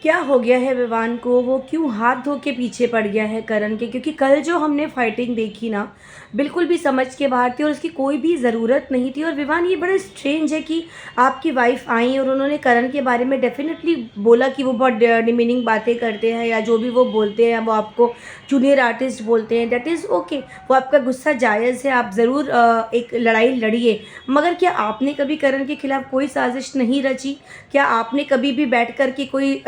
क्या हो गया है विवान को, वो क्यों हाथ धो के पीछे पड़ गया है करण के? क्योंकि कल जो हमने फाइटिंग देखी ना, बिल्कुल भी समझ के बाहर थी और उसकी कोई भी ज़रूरत नहीं थी। और विवान, ये बड़ा स्ट्रेंज है कि आपकी वाइफ आई और उन्होंने करण के बारे में डेफिनेटली बोला कि वो बहुत डिमीनिंग बातें करते हैं, या जो भी वो बोलते हैं वो आपको जूनियर आर्टिस्ट बोलते हैं, दैट इज़ ओके। वो आपका गुस्सा जायज़ है, आप ज़रूर एक लड़ाई लड़िए। मगर क्या आपने कभी करण के खिलाफ कोई साजिश नहीं रची? क्या आपने कभी भी बैठ कर के कोई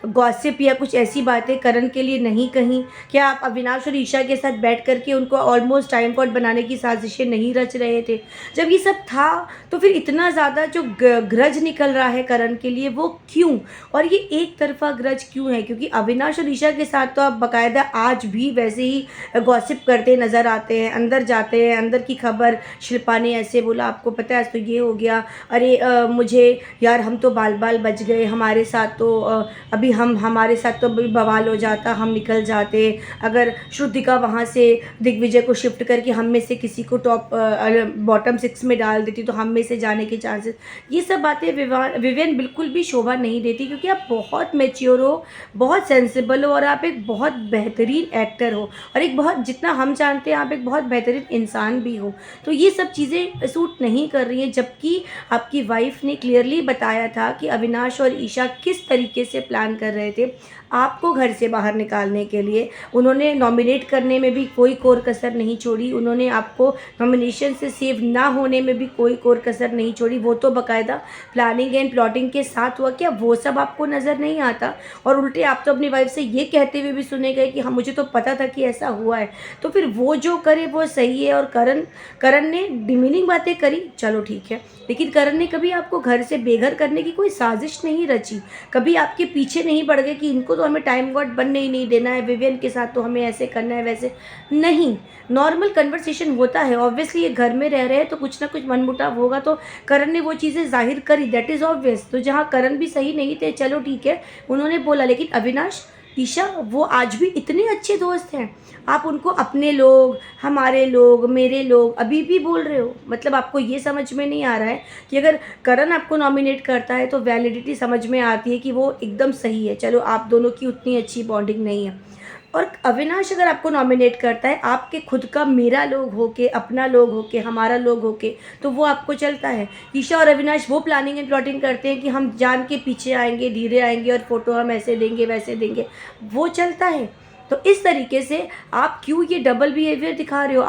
गॉसिप या कुछ ऐसी बातें करण के लिए नहीं कहीं? क्या आप अविनाश और ईशा के साथ बैठ कर के उनको ऑलमोस्ट टाइम पास बनाने की साजिशें नहीं रच रहे थे? जब ये सब था, तो फिर इतना ज़्यादा जो ग्रज निकल रहा है करण के लिए, वो क्यों? और ये एक तरफा ग्रज क्यों है? क्योंकि अविनाश और ईशा के साथ तो आप बाकायदा आज भी वैसे ही गॉसिप करते नज़र आते हैं, अंदर जाते हैं, अंदर की खबर, शिल्पा ने ऐसे बोला, आपको पता है आज तो ये हो गया, अरे मुझे यार, हम तो बाल बाल बच गए, हमारे साथ तो अभी हमारे साथ तो अभी बवाल हो जाता, हम निकल जाते। अगर श्रुतिका वहाँ से दिग्विजय को शिफ्ट करके हम में से किसी को टॉप बॉटम 6 में डाल देती, तो हम में से जाने के चांसेस, ये सब बातें विवेन बिल्कुल भी शोभा नहीं देती। क्योंकि आप बहुत मेच्योर हो, बहुत सेंसिबल हो, और आप एक बहुत बेहतरीन एक्टर हो, और एक बहुत, जितना हम जानते हैं, आप एक बहुत बेहतरीन इंसान भी हो। तो ये सब चीज़ें सूट नहीं कर रही हैं। जबकि आपकी वाइफ ने क्लियरली बताया था कि अविनाश और ईशा किस तरीके से प्लान कर रहे थे आपको घर से बाहर निकालने के लिए। उन्होंने नॉमिनेट करने में भी कोई कोर कसर नहीं छोड़ी, उन्होंने आपको नॉमिनेशन से सेव ना होने में भी कोई कोर कसर नहीं छोड़ी। वो तो बाकायदा प्लानिंग एंड प्लॉटिंग के साथ हुआ। क्या वो सब आपको नज़र नहीं आता? और उल्टे आप तो अपनी वाइफ से ये कहते हुए भी सुने गए कि हाँ, मुझे तो पता था कि ऐसा हुआ है। तो फिर वो जो करे वो सही है। और करण ने डिमीनिंग बातें करी, चलो ठीक है, लेकिन करण ने कभी आपको घर से बेघर करने की कोई साजिश नहीं रची। कभी आपके पीछे नहीं पड़ गए कि इनको तो हमें टाइम गॉड बनने ही नहीं देना है, विवियन के साथ तो हमें ऐसे करना है, वैसे नहीं। नॉर्मल कन्वर्सेशन होता है, ऑब्वियसली ये घर में रह रहे हैं तो कुछ ना कुछ मनमुटाव होगा, तो करण ने वो चीज़ें जाहिर करी, दैट इज़ ऑब्वियस। तो जहाँ करण भी सही नहीं थे, चलो ठीक है, उन्होंने बोला। लेकिन अविनाश, ईशा, वो आज भी इतने अच्छे दोस्त हैं, आप उनको अपने लोग, हमारे लोग, मेरे लोग अभी भी बोल रहे हो। मतलब आपको ये समझ में नहीं आ रहा है कि अगर करण आपको नॉमिनेट करता है तो वैलिडिटी समझ में आती है कि वो एकदम सही है। चलो, आप दोनों की उतनी अच्छी बॉन्डिंग नहीं है। और अविनाश अगर आपको नॉमिनेट करता है, आपके खुद का मेरा लोग होके, अपना लोग होके, हमारा लोग होके, तो वो आपको चलता है। ईशा और अविनाश वो प्लानिंग एंड प्लॉटिंग करते हैं कि हम जान के पीछे आएंगे, धीरे आएंगे, और फोटो हम ऐसे देंगे, वैसे देंगे, वो चलता है। तो इस तरीके से आप क्यों ये डबल बिहेवियर दिखा रहे हो?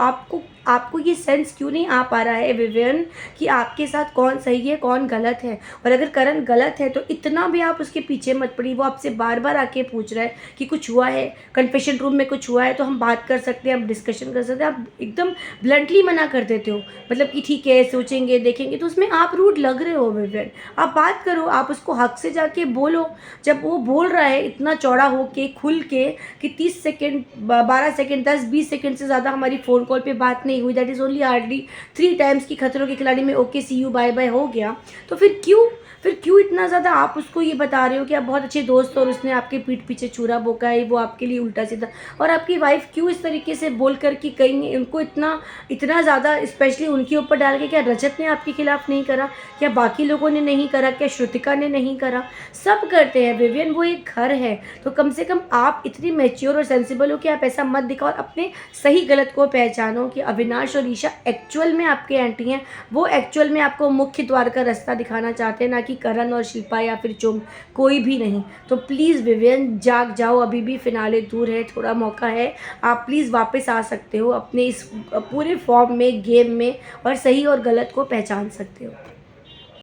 आपको ये सेंस क्यों नहीं आ पा रहा है विवियन कि आपके साथ कौन सही है, कौन गलत है? और अगर करण गलत है तो इतना भी आप उसके पीछे मत पड़िए। वो आपसे बार बार आके पूछ रहा है कि कुछ हुआ है, कन्फेशन रूम में कुछ हुआ है तो हम बात कर सकते हैं, हम डिस्कशन कर सकते हैं। आप एकदम ब्लंटली मना कर देते हो, मतलब कि ठीक है, सोचेंगे, देखेंगे। तो उसमें आप रूड लग रहे हो विवियन। आप बात करो, आप उसको हक से जाके बोलो। जब वो बोल रहा है इतना चौड़ा होके, खुल के, कि 30 सेकेंड, 12 सेकेंड, 10-20 सेकेंड से ज़्यादा हमारी फ़ोन कॉल पे बात नहीं हुई, that is only hardly 3 times की खतरों के खिलाड़ी में okay see you bye bye हो गया, तो फिर क्यों इतना ज़्यादा आप उसको ये बता रहे हो कि आप बहुत अच्छे दोस्त हो और उसने आपके पीठ पीछे छुरा भोंका है, वो आपके लिए उल्टा सीधा? और आपकी वाइफ क्यों इस तरीके से बोल कर कि कहीं उनको इतना इतना ज़्यादा स्पेशली उनके ऊपर डाल के, क्या रजत ने आपके खिलाफ नहीं करा? क्या बाकी लोगों ने नहीं करा? क्या श्रुतिका ने नहीं करा? सब करते हैं विवियन, वो एक घर है। तो कम से कम आप इतनी मैच्योर और सेंसिबल हो कि आप ऐसा मत दिखाओ, और अपने सही गलत को पहचानो कि अविनाश और ईशा एक्चुअल में आपके एंटी हैं। वो एक्चुअल में आपको मुख्य द्वार का रास्ता दिखाना चाहते हैं, ना कि करण और शिल्पा या फिर चुम, कोई भी नहीं। तो प्लीज़ विवियन, जाग जाओ, अभी भी फिनाले दूर है, थोड़ा मौका है। आप प्लीज़ वापस आ सकते हो अपने इस पूरे फॉर्म में, गेम में, और सही और गलत को पहचान सकते हो।